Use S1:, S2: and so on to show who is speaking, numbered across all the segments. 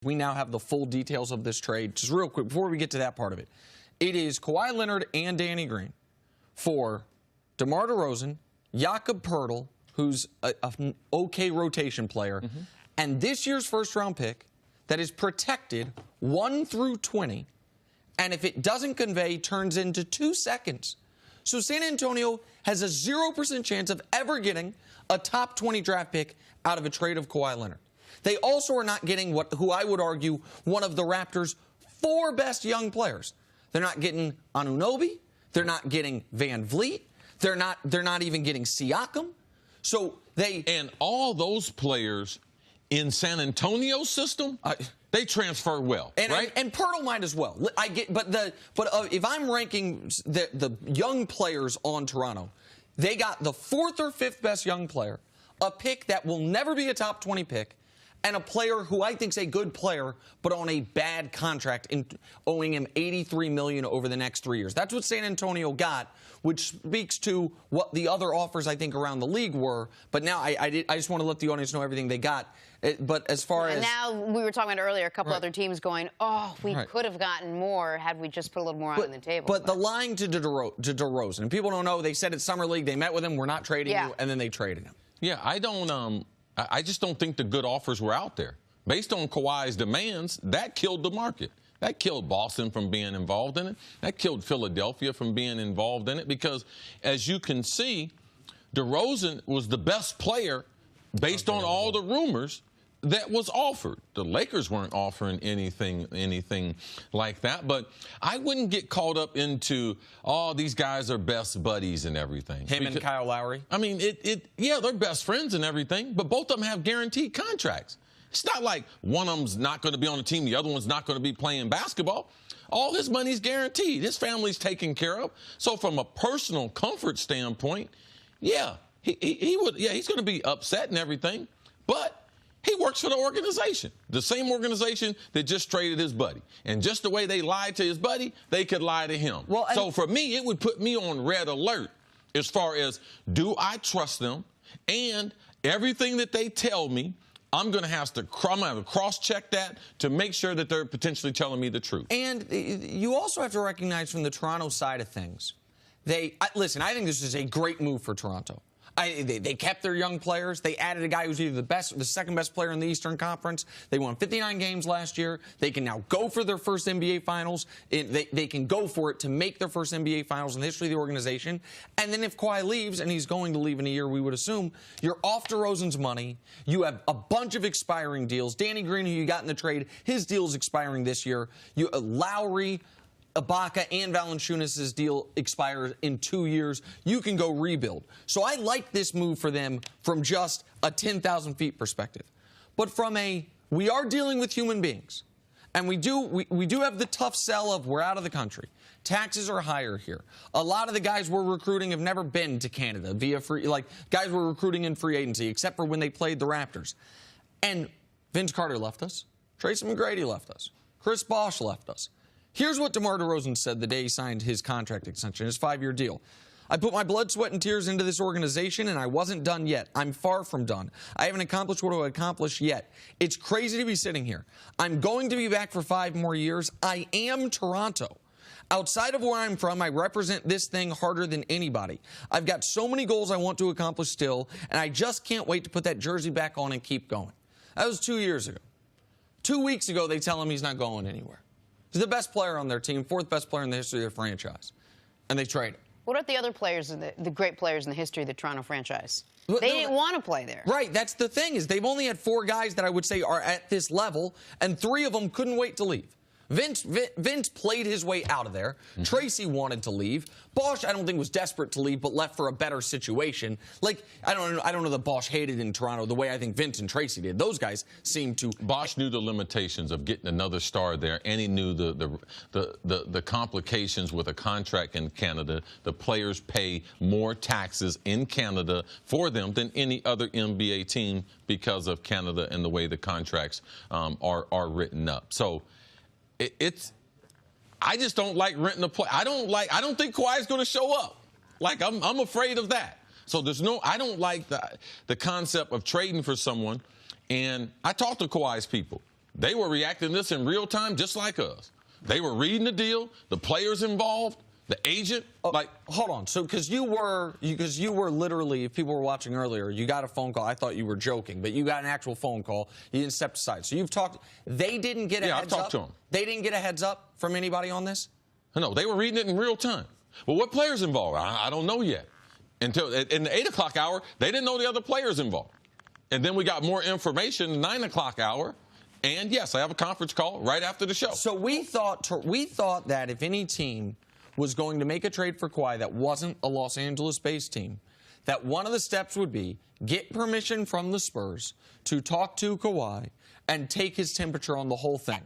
S1: we now have the full details of this trade. Just real quick, before we get to that part of it. It is Kawhi Leonard and Danny Green for DeMar DeRozan, Jakob Poeltl, who's an okay rotation player, and this year's first-round pick that is protected 1 through 20, and if it doesn't convey, turns into 2 seconds. So San Antonio has a 0% chance of ever getting a top 20 draft pick out of a trade of Kawhi Leonard. They also are not getting who I would argue one of the Raptors' 4 best young players. They're not getting Anunoby. They're not getting Van Vliet. They're not even getting Siakam. So
S2: and all those players in San Antonio's system, they transfer well, right?
S1: And Poeltl might as well. But if I'm ranking the young players on Toronto, they got the 4th or 5th best young player, a pick that will never be a top 20 pick, and a player who I think is a good player, but on a bad contract, owing him $83 million over the next 3 years. That's what San Antonio got, which speaks to what the other offers I think around the league were. But now I just want to let the audience know everything they got. But as far as
S3: now, we were talking about earlier, a couple other teams going, oh, we could have gotten more had we just put a little more on the table.
S1: But the lying to DeRozan, and people don't know, they said at Summer League they met with him, we're not trading you, and then they traded him.
S2: Yeah, I just don't think the good offers were out there. Based on Kawhi's demands, that killed the market. That killed Boston from being involved in it. That killed Philadelphia from being involved in it because, as you can see, DeRozan was the best player based on all the rumors that was offered. The Lakers weren't offering anything like that, but I wouldn't get caught up into, oh, these guys are best buddies and everything.
S1: Him and Kyle Lowry?
S2: I mean, yeah, they're best friends and everything, but both of them have guaranteed contracts. It's not like one of them's not going to be on the team, the other one's not going to be playing basketball. All his money's guaranteed. His family's taken care of. So from a personal comfort standpoint, yeah, he's going to be upset and everything, but he works for the organization, the same organization that just traded his buddy. And just the way they lied to his buddy, they could lie to him. Well, so for me, it would put me on red alert as far as, do I trust them? And everything that they tell me, I'm going to have to cross-check that to make sure that they're potentially telling me the truth.
S1: And you also have to recognize from the Toronto side of things, listen, I think this is a great move for Toronto. They kept their young players. They added a guy who's either the second best player in the Eastern Conference. They won 59 games last year. They can now go for their first NBA Finals. They can go for it to make their first NBA Finals in the history of the organization. And then if Kawhi leaves, and he's going to leave in a year, we would assume, you're off DeRozan's money. You have a bunch of expiring deals. Danny Green, who you got in the trade, his deal is expiring this year. Lowry, Ibaka, and Valanciunas' deal expires in 2 years. You can go rebuild. So I like this move for them from just a 10,000 feet perspective. But from we are dealing with human beings. And we do have the tough sell of we're out of the country. Taxes are higher here. A lot of the guys we're recruiting have never been to Canada via guys we're recruiting in free agency, except for when they played the Raptors. And Vince Carter left us. Tracy McGrady left us. Chris Bosh left us. Here's what DeMar DeRozan said the day he signed his contract extension, his 5-year deal. I put my blood, sweat, and tears into this organization, and I wasn't done yet. I'm far from done. I haven't accomplished what I would accomplish yet. It's crazy to be sitting here. I'm going to be back for 5 more years. I am Toronto. Outside of where I'm from, I represent this thing harder than anybody. I've got so many goals I want to accomplish still, and I just can't wait to put that jersey back on and keep going. That was 2 years ago. 2 weeks ago, they tell him he's not going anywhere. He's the best player on their team, 4th best player in the history of the franchise. And they trade him.
S3: What about the other players, the great players in the history of the Toronto franchise? They didn't want to play there.
S1: Right. That's the thing, is they've only had 4 guys that I would say are at this level, and 3 of them couldn't wait to leave. Vince played his way out of there. Tracy wanted to leave. Bosh, I don't think, was desperate to leave, but left for a better situation. Like, I don't know that Bosh hated in Toronto the way I think Vince and Tracy did. Those guys seemed to.
S2: Bosh knew the limitations of getting another star there, and he knew the complications with a contract in Canada. The players pay more taxes in Canada for them than any other NBA team because of Canada and the way the contracts are written up. So. I just don't like renting a play. I don't think Kawhi's going to show up. Like, I'm afraid of that. So I don't like the concept of trading for someone. And I talked to Kawhi's people. They were reacting to this in real time just like us. They were reading the deal, the players involved, the agent.
S1: Hold on. So because you were literally, if people were watching earlier, you got a phone call. I thought you were joking, but you got an actual phone call. You didn't step aside. So you've talked. They didn't get a heads up.
S2: Yeah, I've talked to them.
S1: They didn't get a heads up from anybody on this?
S2: No, they were reading it in real time. Well, what players involved? I don't know yet. Until in the 8 o'clock hour, they didn't know the other players involved. And then we got more information in the 9 o'clock hour. And yes, I have a conference call right after the show.
S1: So we thought that if any team was going to make a trade for Kawhi that wasn't a Los Angeles-based team, that one of the steps would be get permission from the Spurs to talk to Kawhi and take his temperature on the whole thing.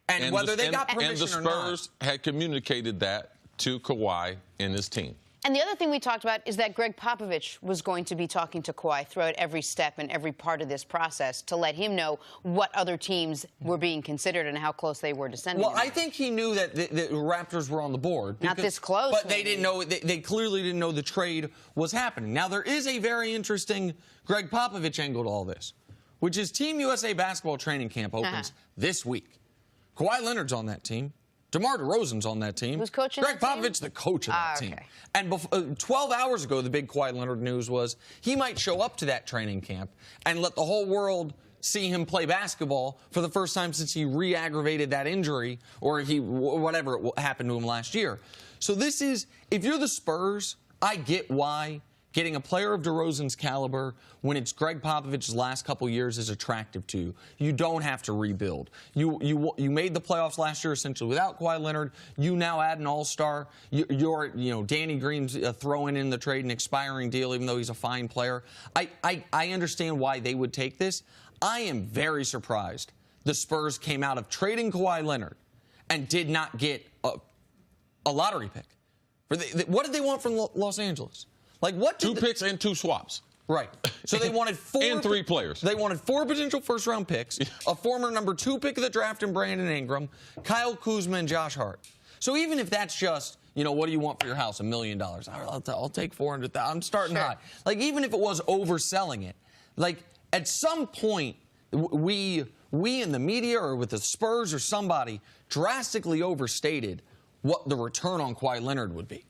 S1: And whether they got permission or not.
S2: And the Spurs had communicated that to Kawhi and his team.
S3: And the other thing we talked about is that Greg Popovich was going to be talking to Kawhi throughout every step and every part of this process to let him know what other teams were being considered and how close they were to sending him.
S1: I think he knew that the Raptors were on the board.
S3: Not this close.
S1: But they didn't know. They clearly didn't know the trade was happening. Now, there is a very interesting Greg Popovich angle to all this, which is Team USA basketball training camp opens this week. Kawhi Leonard's on that team. DeMar DeRozan's on that team.
S3: Who's coaching
S1: Greg
S3: that team?
S1: Popovich's the coach of that team.
S3: Okay.
S1: And 12 hours ago, the big Kawhi Leonard news was he might show up to that training camp and let the whole world see him play basketball for the first time since he re-aggravated that injury or whatever happened to him last year. So this is, if you're the Spurs, I get why getting a player of DeRozan's caliber when it's Greg Popovich's last couple years is attractive to you. You don't have to rebuild. You made the playoffs last year essentially without Kawhi Leonard. You now add an all-star. Danny Green's throwing in the trade an expiring deal even though he's a fine player. I understand why they would take this. I am very surprised the Spurs came out of trading Kawhi Leonard and did not get a lottery pick. What did they want from Los Angeles? Like what?
S2: 2 picks and 2 swaps.
S1: Right. So they wanted 4
S2: and 3 players.
S1: They wanted 4 potential first-round picks, a former number 2 pick of the draft in Brandon Ingram, Kyle Kuzma, and Josh Hart. So even if that's just, what do you want for your house? $1 million. I'll take $400,000. I'm starting high. Like even if it was overselling it, like at some point we in the media or with the Spurs or somebody drastically overstated what the return on Kawhi Leonard would be.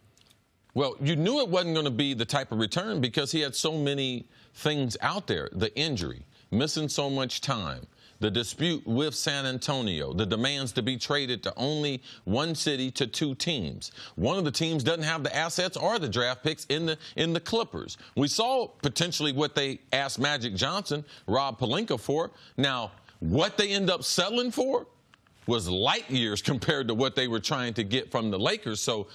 S2: Well, you knew it wasn't going to be the type of return because he had so many things out there. The injury, missing so much time, the dispute with San Antonio, the demands to be traded to only one city to 2 teams. One of the teams doesn't have the assets or the draft picks in the Clippers. We saw potentially what they asked Magic Johnson, Rob Pelinka for. Now, what they end up settling for was light years compared to what they were trying to get from the Lakers. So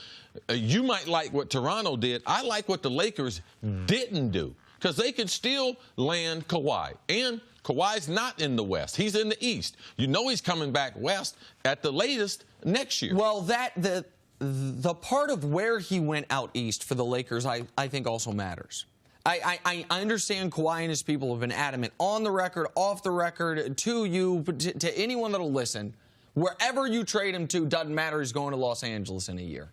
S2: you might like what Toronto did. I like what the Lakers didn't do because they could still land Kawhi. And Kawhi's not in the West. He's in the East. He's coming back West at the latest next year.
S1: Well, the part of where he went out East for the Lakers, I think also matters. I understand Kawhi and his people have been adamant on the record, off the record, to you, to anyone that'll listen. Wherever you trade him to, doesn't matter. He's going to Los Angeles in a year.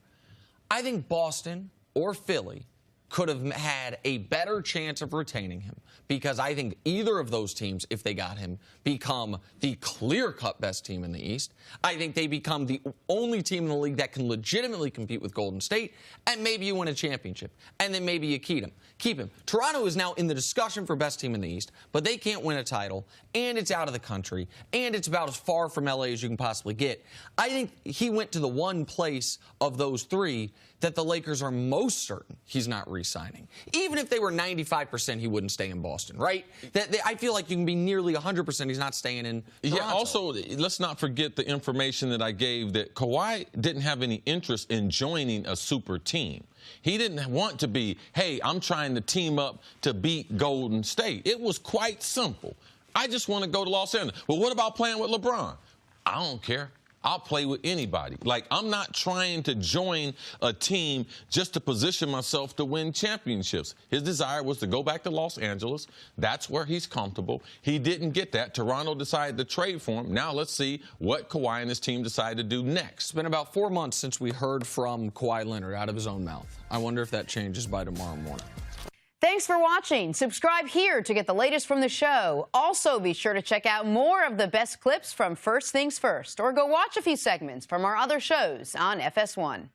S1: I think Boston or Philly could have had a better chance of retaining him because I think either of those teams, if they got him, become the clear-cut best team in the East. I think they become the only team in the league that can legitimately compete with Golden State, and maybe you win a championship, and then maybe you keep him. Toronto is now in the discussion for best team in the East, but they can't win a title, and it's out of the country, and it's about as far from LA as you can possibly get. I think he went to the one place of those 3 that the Lakers are most certain he's not re-signing. Even if they were 95% he wouldn't stay in Boston, right? I feel like you can be nearly 100% he's not staying in Toronto.
S2: Yeah, also, let's not forget the information that I gave that Kawhi didn't have any interest in joining a super team. He didn't want to be, hey, I'm trying to team up to beat Golden State. It was quite simple. I just want to go to Los Angeles. Well, what about playing with LeBron? I don't care. I'll play with anybody. Like, I'm not trying to join a team just to position myself to win championships. His desire was to go back to Los Angeles. That's where he's comfortable. He didn't get that. Toronto decided to trade for him. Now let's see what Kawhi and his team decide to do next.
S1: It's been about 4 months since we heard from Kawhi Leonard out of his own mouth. I wonder if that changes by tomorrow morning.
S3: Thanks for watching. Subscribe here to get the latest from the show. Also, be sure to check out more of the best clips from First Things First, or go watch a few segments from our other shows on FS1.